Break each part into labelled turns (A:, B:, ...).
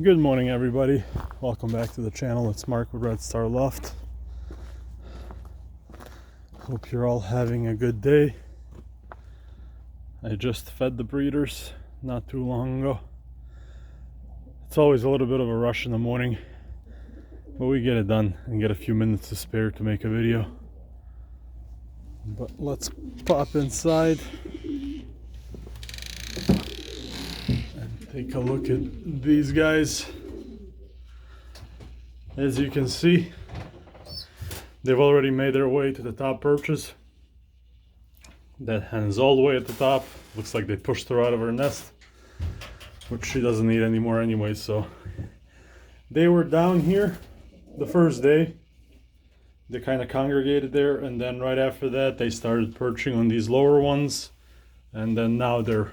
A: Good morning, everybody. Welcome back to the channel. It's Mark with Red Star Loft. Hope you're all having a good day. I just fed the breeders not too long ago. It's always a little bit of a rush in the morning, but we get it done and get a few minutes to spare to make a video. But let's pop inside and take a look at these guys. As you can see, they've already made their way to the top perches. That hen is all the way at the top. Looks like they pushed her out of her nest, which she doesn't need anymore anyway. So they were down here the first day. They kind of congregated there, and then right after that they started perching on these lower ones, and then now they're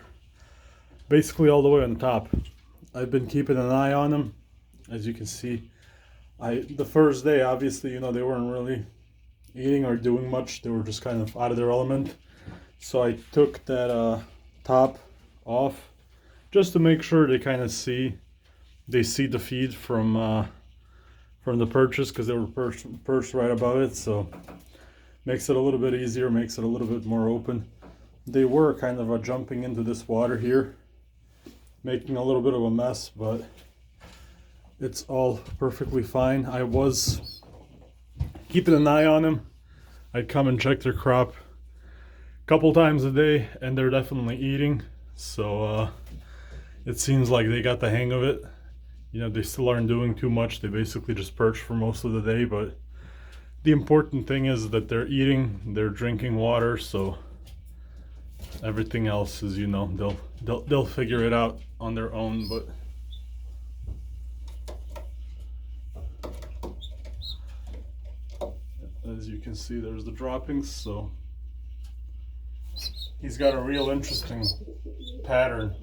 A: basically all the way on top. I've been keeping an eye on them. As you can see, the first day, obviously, they weren't really eating or doing much. They were just kind of out of their element. So I took that top off just to make sure they kind of see the feed from the perches, because they were perched right above it. So makes it a little bit easier, makes it a little bit more open. They were kind of jumping into this water here, making a little bit of a mess, but it's all perfectly fine. I was keeping an eye on them. I'd come and check their crop a couple times a day, and they're definitely eating. So it seems like they got the hang of it. They still aren't doing too much. They basically just perch for most of the day, but the important thing is that they're eating, they're drinking water, so everything else is, they'll figure it out on their own. But as you can see, there's the droppings. So he's got a real interesting pattern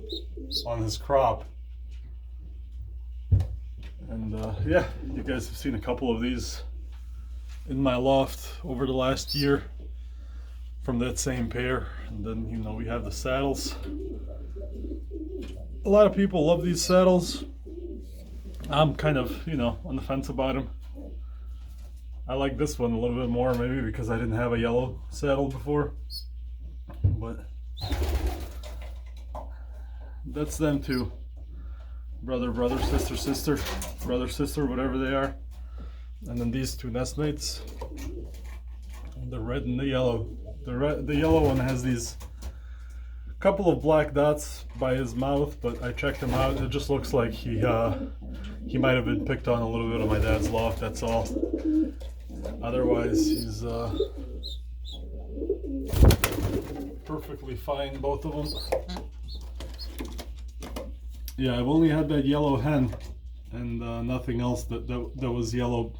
A: on his crop. And yeah, you guys have seen a couple of these in my loft over the last year from that same pair. And then, we have the saddles. A lot of people love these saddles. I'm kind of, on the fence about them. I like this one a little bit more, maybe because I didn't have a yellow saddle before. But that's them too. Brother, sister, sister, brother, sister, whatever they are. And then these two nestmates, the red and the yellow. The yellow one has these couple of black dots by his mouth, but I checked him out. It just looks like he might have been picked on a little bit on my dad's loft, that's all. Otherwise, he's perfectly fine, both of them. Yeah, I've only had that yellow hen and nothing else that was yellow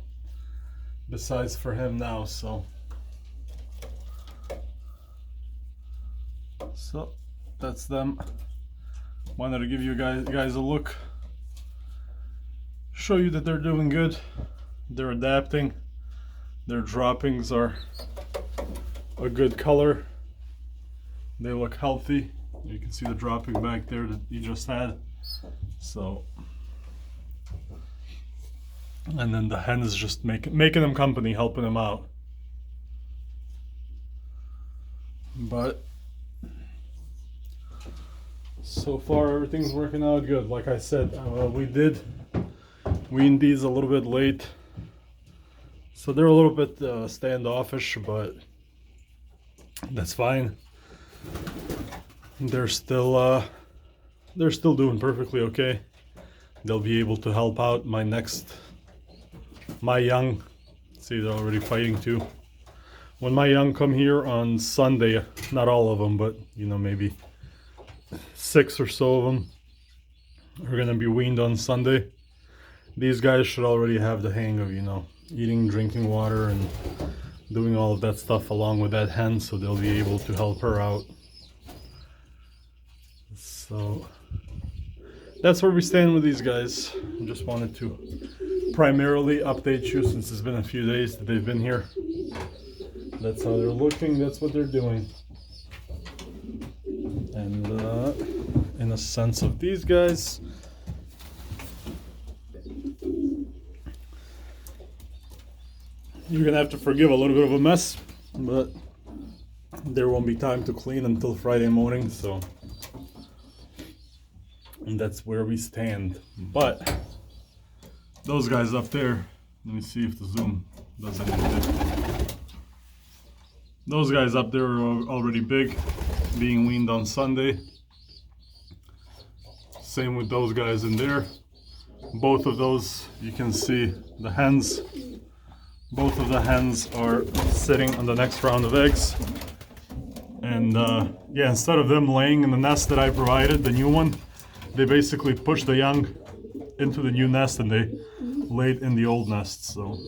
A: besides for him now. So that's them. Wanted to give you guys a look, show you that they're doing good, they're adapting, their droppings are a good color, they look healthy. You can see the dropping back there that you just had. So, and then the hen is just making them company, helping them out. But so far everything's working out good. Like I said, we did wean these a little bit late, so they're a little bit standoffish, but that's fine. They're still doing perfectly okay. They'll be able to help out my young. See, they're already fighting too. When my young come here on Sunday, not all of them, but maybe 6 or so of them are gonna be weaned on Sunday. These guys should already have the hang of eating, drinking water, and doing all of that stuff along with that hen, so they'll be able to help her out. So that's where we stand with these guys. I just wanted to primarily update you since it's been a few days that they've been here. That's how they're looking, that's what they're doing. And in a sense of these guys, you're gonna have to forgive a little bit of a mess, but there won't be time to clean until Friday morning, so and that's where we stand. But those guys up there, let me see if the zoom does anything. Those guys up there are already big, being weaned on Sunday. Same with those guys in there. Both of those, you can see the hens. Both of the hens are sitting on the next round of eggs. And yeah, instead of them laying in the nest that I provided, the new one, they basically pushed the young into the new nest and they laid in the old nest. So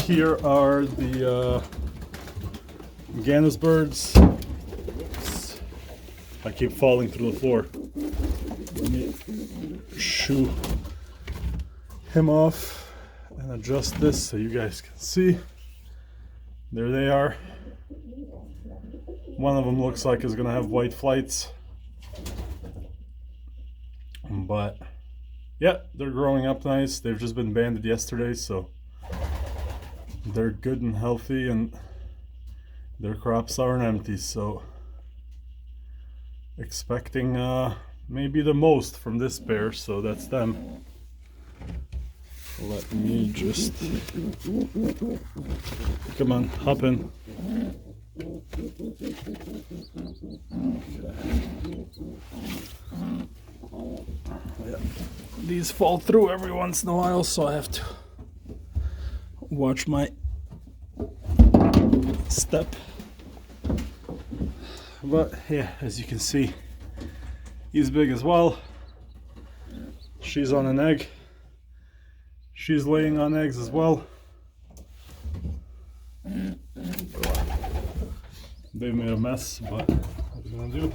A: here are the Gannus birds. Oops. I keep falling through the floor. Let me shoo him off and adjust this so you guys can see. There they are. One of them looks like it's gonna have white flights. But yeah, they're growing up nice. They've just been banded yesterday, so they're good and healthy, and their crops aren't empty, so expecting maybe the most from this pair, so that's them. Let me just, come on, hop in. Yeah. These fall through every once in a while, so I have to watch my step. But yeah, as you can see, he's big as well. She's on an egg. She's laying on eggs as well. They made a mess, but what are we gonna do?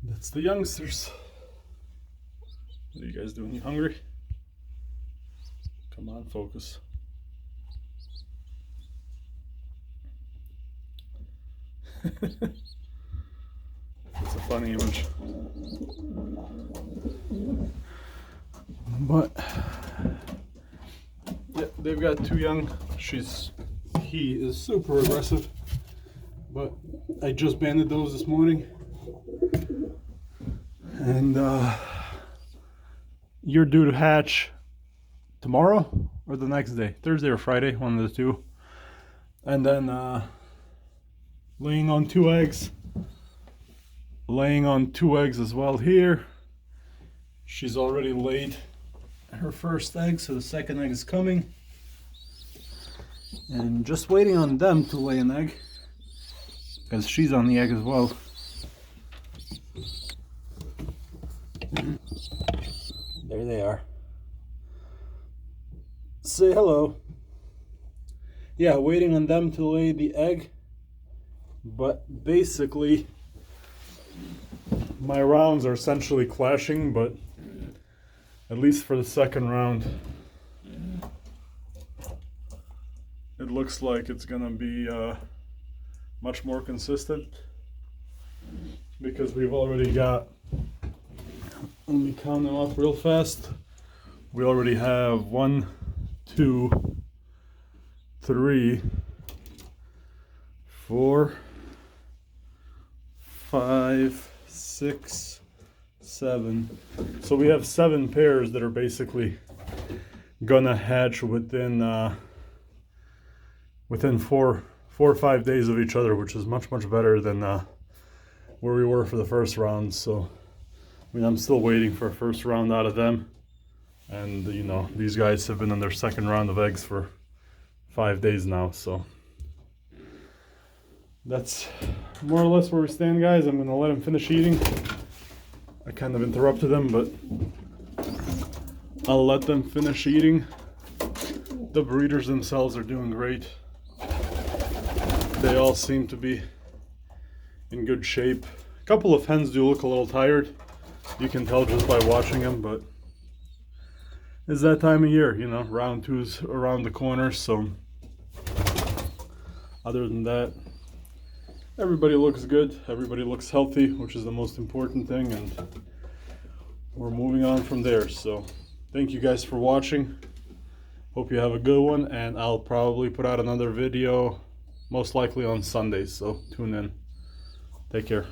A: That's the youngsters. What are you guys doing? You hungry? Come on, focus. It's a funny image. But yeah, they've got two young. He is super aggressive. But I just banded those this morning. And you're due to hatch tomorrow or the next day, Thursday or Friday, one of the two. And then laying on two eggs as well here. She's already laid her first egg, so the second egg is coming. And just waiting on them to lay an egg, because she's on the egg as well. There they are. Say hello. Yeah, waiting on them to lay the egg. But basically, my rounds are essentially clashing, but at least for the second round, it looks like it's gonna be much more consistent, because we've already got, let me count them off real fast. We already have 1, 2, 3, 4, 5, 6, 7. So we have 7 pairs that are basically gonna hatch within 4 or 5 days of each other, which is much better than where we were for the first round. So I mean, I'm still waiting for a first round out of them, and you know, these guys have been on their second round of eggs for 5 days now, so that's more or less where we stand, guys. I'm gonna let them finish eating. I kind of interrupted them, but I'll let them finish eating. The breeders themselves are doing great. They all seem to be in good shape. A couple of hens do look a little tired. You can tell just by watching them, but it's that time of year, you know, round 2's around the corner, so other than that, everybody looks good, everybody looks healthy, which is the most important thing, and we're moving on from there. So thank you guys for watching. Hope you have a good one, and I'll probably put out another video most likely on Sundays, so tune in. Take care.